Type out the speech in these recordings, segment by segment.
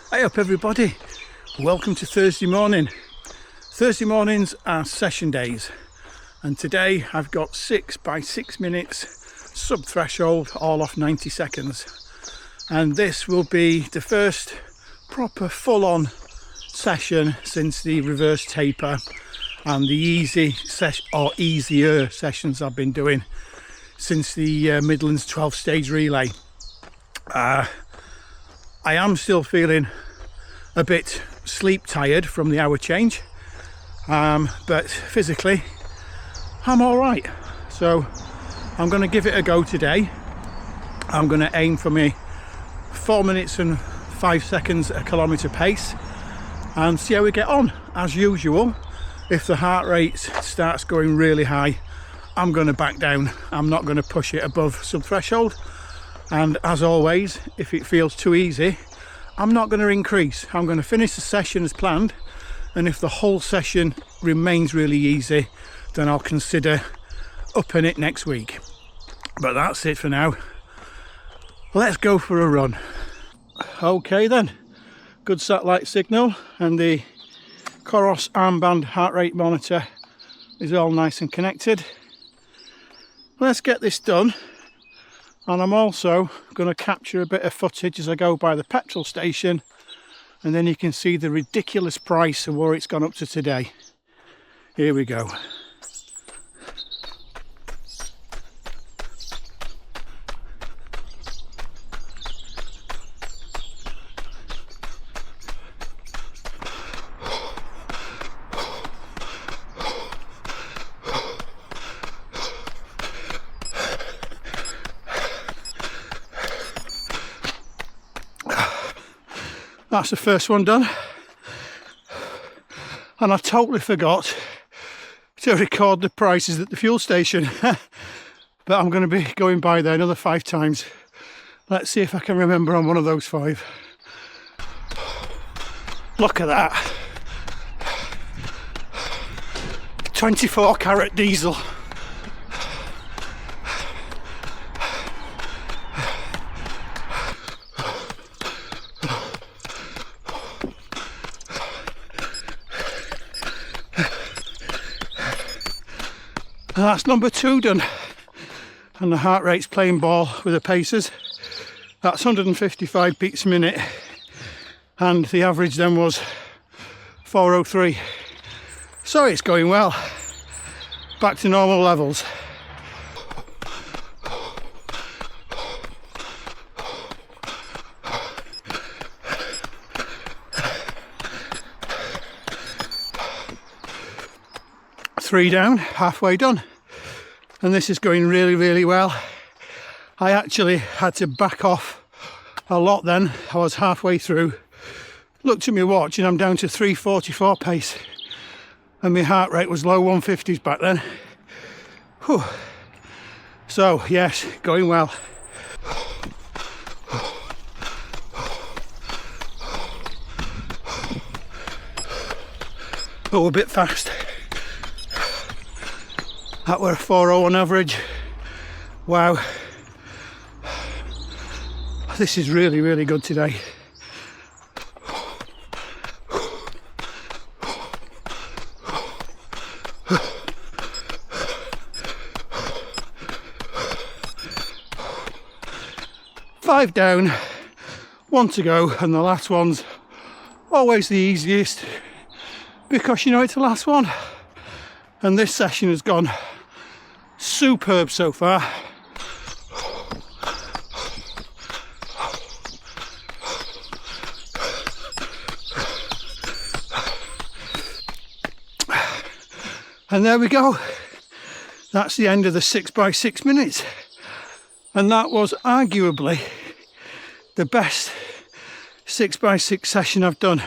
Hey up everybody, welcome to Thursday morning. Thursday mornings are session days and today I've got 6 by 6 minutes sub threshold, all off 90 seconds, and this will be the first proper full-on session since the reverse taper and the easier sessions I've been doing since the Midlands 12 stage relay. I am still feeling a bit sleep tired from the hour change, but physically I'm all right. So I'm going to give it a go today. I'm going to aim for me 4 minutes and 5 seconds a kilometre pace and see how we get on. As usual, if the heart rate starts going really high, I'm going to back down. I'm not going to push it above sub threshold. And as always, if it feels too easy, I'm not going to increase. I'm going to finish the session as planned, and if the whole session remains really easy, then I'll consider upping it next week. But that's it for now. Let's go for a run. Okay then, good satellite signal and the Coros armband heart rate monitor is all nice and connected. Let's get this done. And I'm also going to capture a bit of footage as I go by the petrol station, and then you can see the ridiculous price of where it's gone up to today. Here we go. That's the first one done, and I totally forgot to record the prices at the fuel station. But I'm going to be going by there another 5 times. Let's see if I can remember on one of those 5. Look at that, 24 carat diesel. And that's number 2 done, and the heart rate's playing ball with the pacers. That's 155 beats a minute, and the average then was 403. So it's going well, back to normal levels. Three down, halfway done, and this is going really well. I actually had to back off a lot then. I was halfway through, looked at my watch and I'm down to 3:44 pace, and my heart rate was low 150s back then. Whew. So yes, going well. Oh, a bit fast. That were a 4:01 average. Wow. This is really good today. Five down, 1 to go, and the last one's always the easiest because you know it's the last one. And this session has gone superb so far. And there we go. That's the end of the 6 by 6 minutes. And that was arguably the best 6 by 6 session I've done.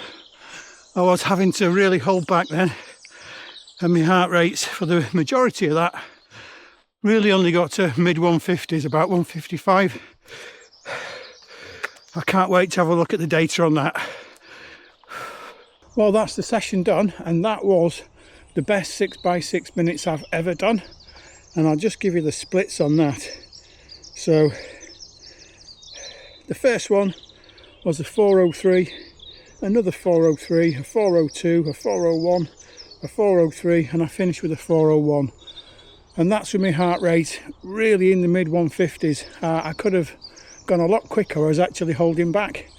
I was having to really hold back then, and my heart rates for the majority of that really only got to mid 150s, about 155. I can't wait to have a look at the data on that. Well, that's the session done, and that was the best 6 by 6 minutes I've ever done, and I'll just give you the splits on that. So the first one was a 4:03 another 403, a 402, a 401, a 403, and I finished with a 401. And that's with my heart rate really in the mid 150s. I could have gone a lot quicker. I was actually holding back.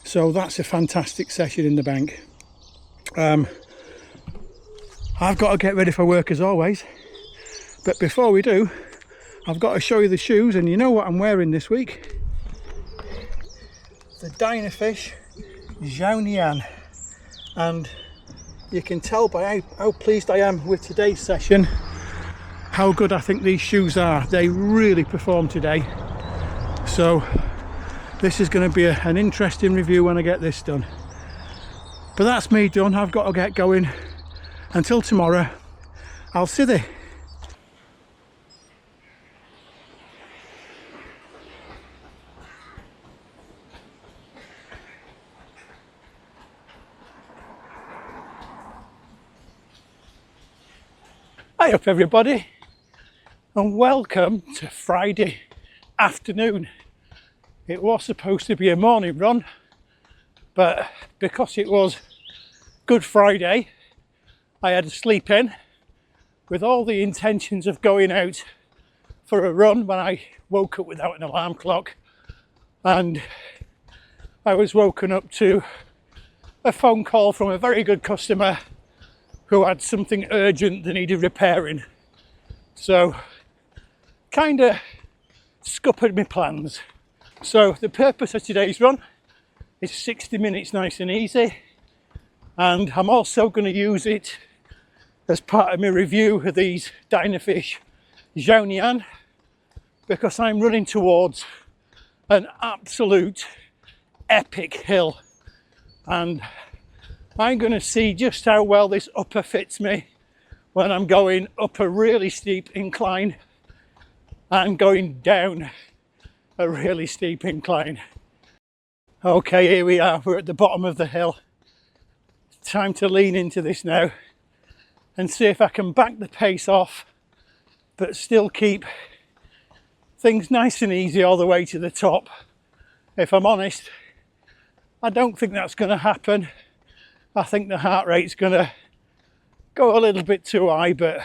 So that's a fantastic session in the bank. I've got to get ready for work as always. But before we do, I've got to show you the shoes, and you know what I'm wearing this week? The Dynafish Xiaonian. And you can tell by how pleased I am with today's session how good I think these shoes are. They really performed today. So this is going to be an interesting review when I get this done. But that's me done. I've got to get going. Until tomorrow, I'll see thee. Hi up everybody, and welcome to Friday afternoon. It was supposed to be a morning run, but because it was Good Friday, I had to sleep in with all the intentions of going out for a run when I woke up without an alarm clock. And I was woken up to a phone call from a very good customer who had something urgent that needed repairing. So kind of scuppered my plans. So the purpose of today's run is 60 minutes nice and easy, and I'm also going to use it as part of my review of these Dynafish Xiaonian, because I'm running towards an absolute epic hill, and I'm going to see just how well this upper fits me when I'm going up a really steep incline and going down a really steep incline. Okay, here we are, we're at the bottom of the hill. Time to lean into this now and see if I can back the pace off but still keep things nice and easy all the way to the top. If I'm honest, I don't think that's going to happen. I think the heart rate's going to go a little bit too high, but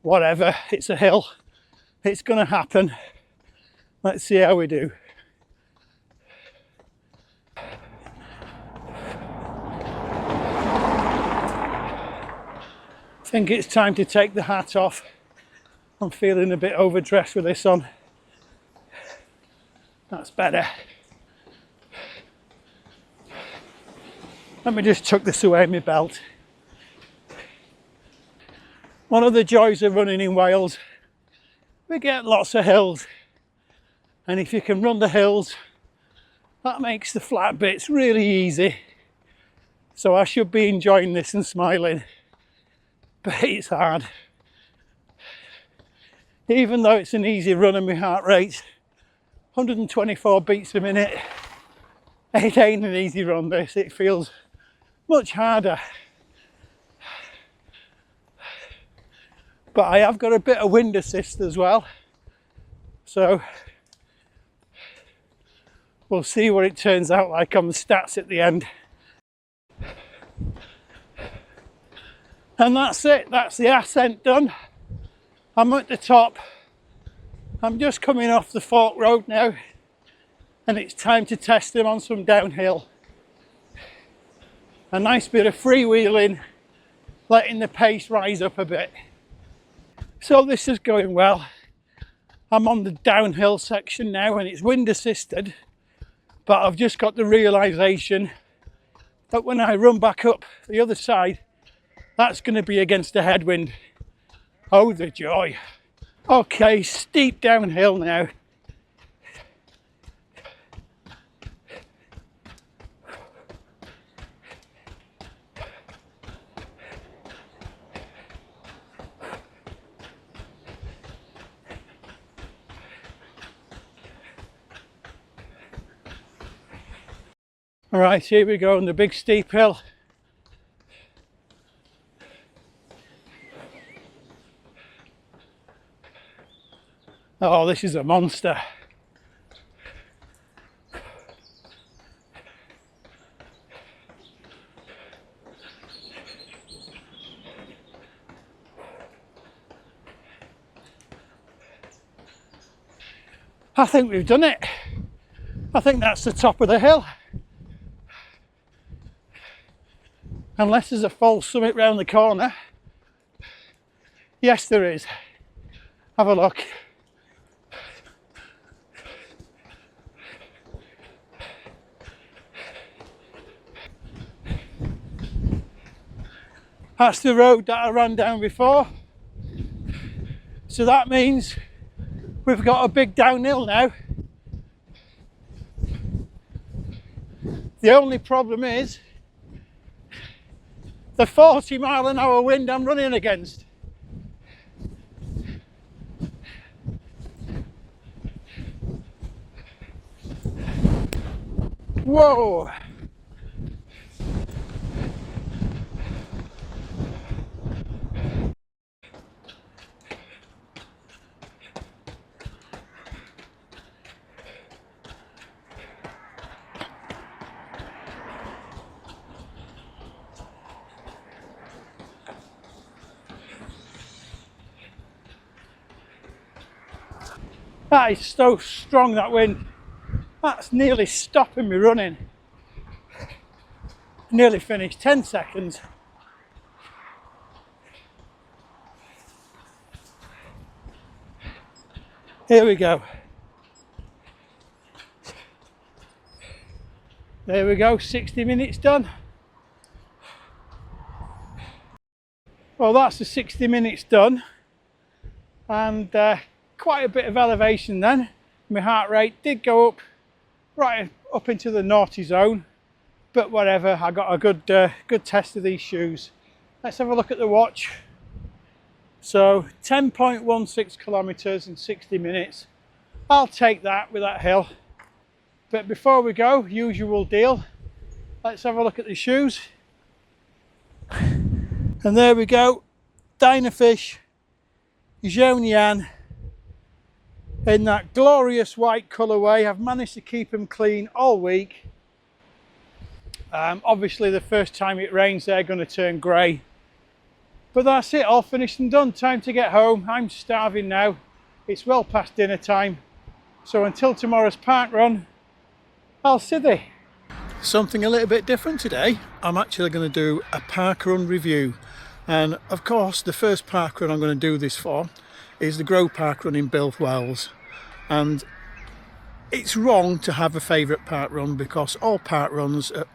whatever, it's a hill, it's going to happen. Let's see how we do. I think it's time to take the hat off. I'm feeling a bit overdressed with this on. That's better. Let me just tuck this away in my belt. One of the joys of running in Wales, we get lots of hills. And if you can run the hills, that makes the flat bits really easy. So I should be enjoying this and smiling. But it's hard. Even though it's an easy run and my heart rate 124 beats a minute, it ain't an easy run this. It feels much harder. But I have got a bit of wind assist as well. So we'll see what it turns out like on the stats at the end. And that's it, that's the ascent done. I'm at the top. I'm just coming off the fork road now, and it's time to test them on some downhill. A nice bit of freewheeling, letting the pace rise up a bit. So this is going well. I'm on the downhill section now and it's wind assisted, but I've just got the realization that when I run back up the other side, that's going to be against a headwind. Oh, the joy. Okay, steep downhill now. All right, here we go on the big steep hill. Oh, this is a monster. I think we've done it. I think that's the top of the hill. Unless there's a false summit round the corner. Yes, there is. Have a look. That's the road that I ran down before. So that means we've got a big downhill now. The only problem is the 40-mile-an-hour wind I'm running against. Whoa! That is so strong, that wind. That's nearly stopping me running. Nearly finished, 10 seconds. Here we go. There we go, 60 minutes done. Well, that's the 60 minutes done. And quite a bit of elevation then. My heart rate did go up, right up into the naughty zone. But whatever, I got a good test of these shoes. Let's have a look at the watch. So 10.16 kilometers in 60 minutes. I'll take that with that hill. But before we go, usual deal. Let's have a look at the shoes. And there we go. Dynafish Xiaonian in that glorious white colourway. I've managed to keep them clean all week. Obviously the first time it rains they're going to turn grey, but that's it, all finished and done. Time to get home. I'm starving now. It's well past dinner time, so until tomorrow's park run, I'll sithy. Something a little bit different today. I'm actually going to do a park run review, and of course the first park run I'm going to do this for is the Groe Park run in Builth Wells. And it's wrong to have a favourite park run, because all park runs are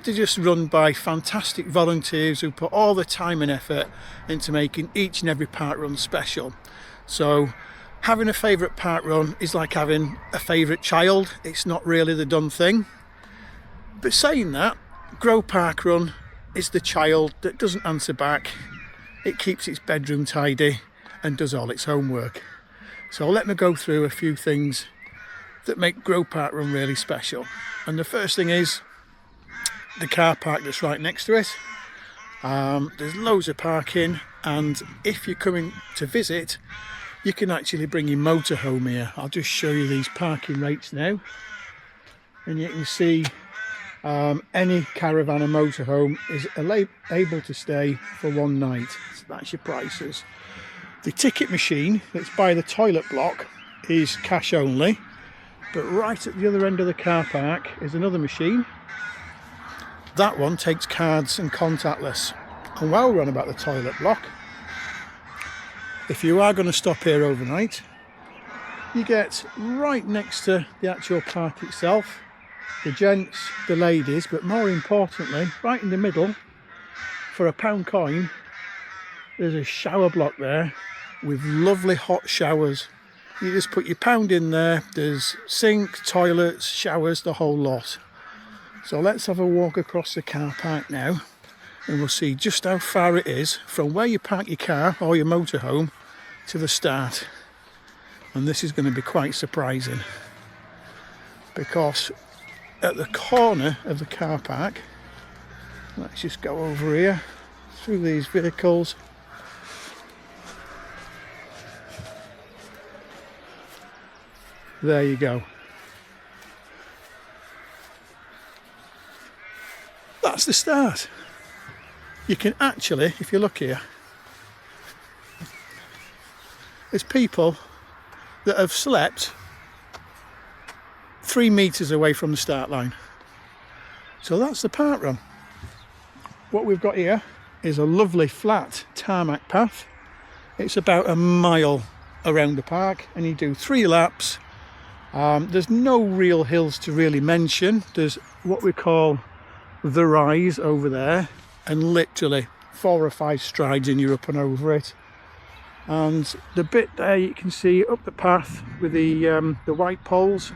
just run by fantastic volunteers who put all the time and effort into making each and every park run special. So having a favourite park run is like having a favourite child. It's not really the done thing. But saying that, Groe Park run is the child that doesn't answer back. It keeps its bedroom tidy and does all its homework. So let me go through a few things that make Groe Park run really special. And the first thing is the car park that's right next to it. There's loads of parking, and if you're coming to visit, you can actually bring your motorhome here. I'll just show you these parking rates now, and you can see any caravan or motorhome is able to stay for one night. So that's your prices. The ticket machine that's by the toilet block is cash only. But right at the other end of the car park is another machine. That one takes cards and contactless. And while we're on about the toilet block, if you are going to stop here overnight, you get right next to the actual park itself, the gents, the ladies, but more importantly, right in the middle, for £1 coin, there's a shower block there with lovely hot showers. You just put your £1 in there. There's sink, toilets, showers, the whole lot. So let's have a walk across the car park now, and we'll see just how far it is from where you park your car or your motorhome to the start. And this is going to be quite surprising, because at the corner of the car park, let's just go over here through these vehicles. There you go. That's the start. You can actually, if you look here, there's people that have slept 3 meters away from the start line. So that's the park run. What we've got here is a lovely flat tarmac path. It's about a mile around the park and you do 3 laps. There's no real hills to really mention. There's what we call the rise over there, and literally 4 or 5 strides and you're up and over it. And the bit there you can see up the path with the white poles,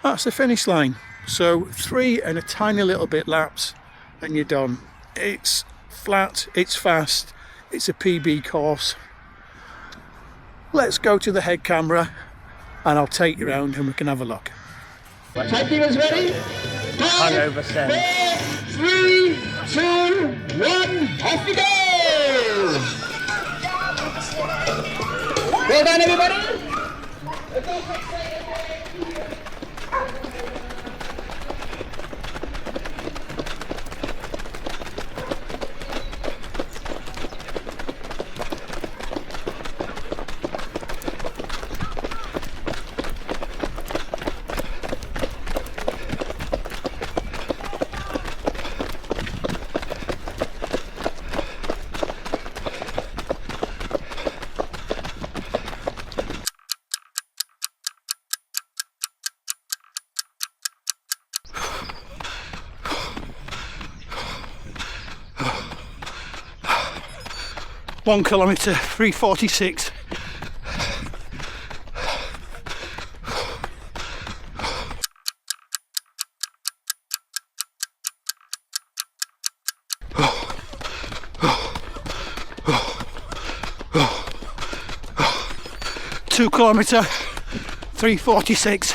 that's the finish line. So 3 and a tiny little bit laps and you're done. It's flat, it's fast, it's a PB course. Let's go to the head camera and I'll take you around and we can have a look. Taking us ready? Hungover send. 3, 2, 1, off we go! Well done, everybody! One kilometre, 3:46. Two kilometre, 3:46.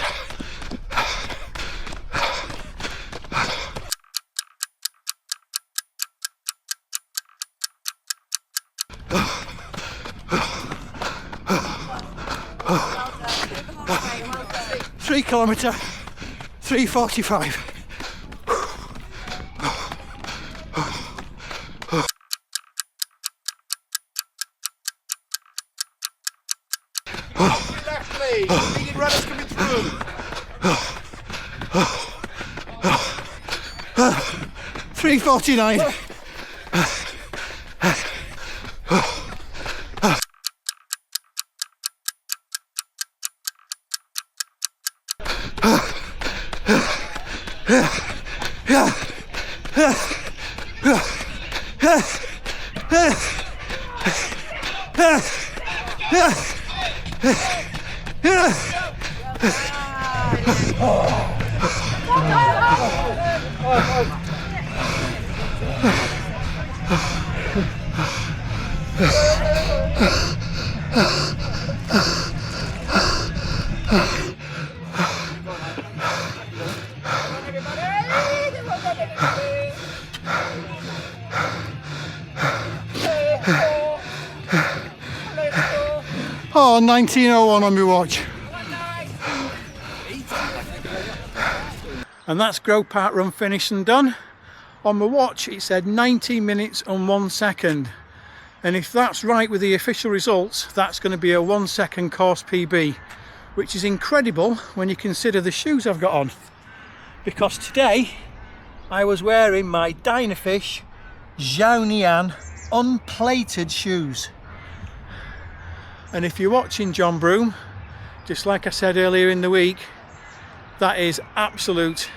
Three kilometre, 3:45. Leading runners coming through. 3:49. Oh, 1901 on my watch. And that's Groe Park run finished and done. On my watch it said 90 minutes and 1 second. And if that's right with the official results, that's going to be a 1 second course PB, which is incredible when you consider the shoes I've got on. Because today I was wearing my Dynafish Xiaonian unplated shoes. And if you're watching John Broom, just like I said earlier in the week, that is absolute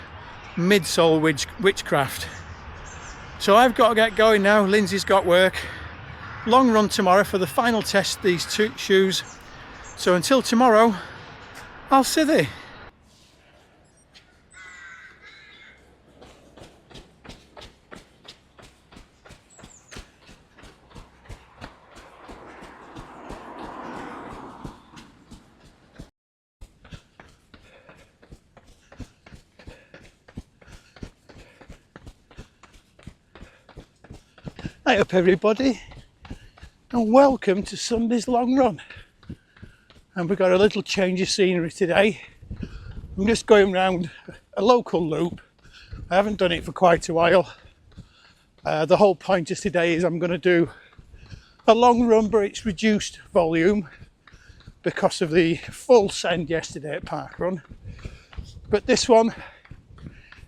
midsole witchcraft. So I've got to get going now. Lindsay's got work. Long run tomorrow for the final test of these two shoes. So until tomorrow, I'll see thee. Hi up everybody, and welcome to Sunday's long run. And we've got a little change of scenery today. I'm just going round a local loop. I haven't done it for quite a while. The whole point of today is I'm going to do a long run, but it's reduced volume because of the full send yesterday at Parkrun. But this one,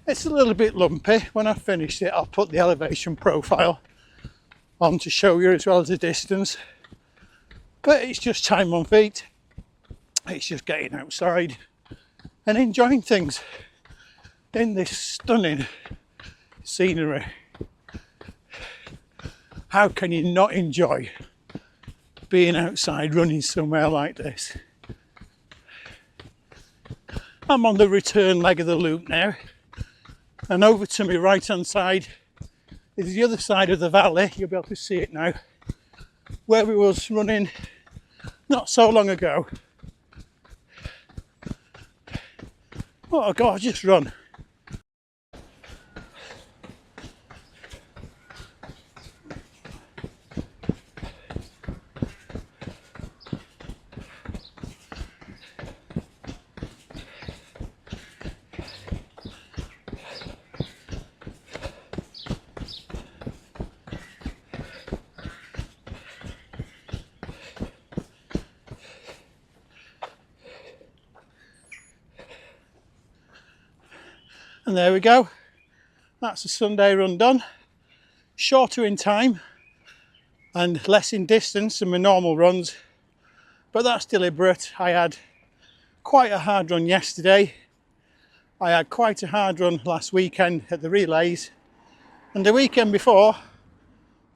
it's a little bit lumpy. When I've finished it, I'll put the elevation profile on to show you as well as the distance. But it's just time on feet. It's just getting outside and enjoying things in this stunning scenery. How can you not enjoy being outside running somewhere like this? I'm on the return leg of the loop now, and over to my right hand side is the other side of the valley. You'll be able to see it now, where we was running not so long ago. What a gorgeous run. And there we go. That's a Sunday run done. Shorter in time and less in distance than my normal runs, but that's deliberate. I had quite a hard run yesterday. I had quite a hard run last weekend at the relays, and the weekend before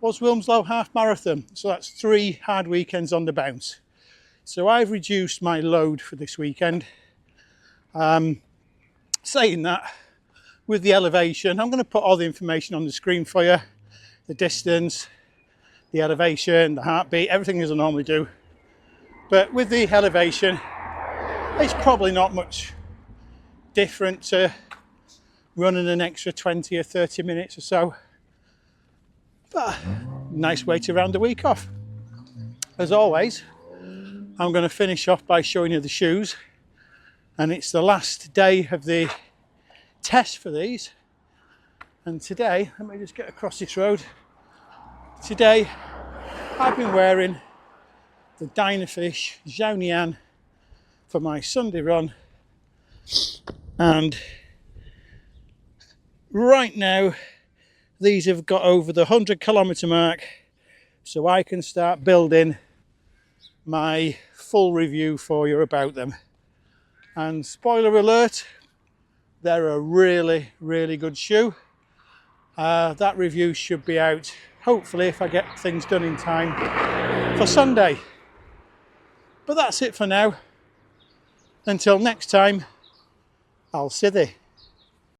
was Wilmslow Half Marathon. So that's 3 hard weekends on the bounce. So I've reduced my load for this weekend. Saying that, with the elevation, I'm going to put all the information on the screen for you. The distance, the elevation, the heartbeat, everything as I normally do. But with the elevation, it's probably not much different to running an extra 20 or 30 minutes or so. But nice way to round the week off. As always, I'm going to finish off by showing you the shoes. And it's the last day of the test for these. And today, let me just get across this road. Today, I've been wearing the Dynafish Xiaonian for my Sunday run. And right now, these have got over the 100-kilometre mark, so I can start building my full review for you about them. And spoiler alert, they're a really, really good shoe. That review should be out, hopefully, if I get things done in time for Sunday. But that's it for now. Until next time, I'll see thee.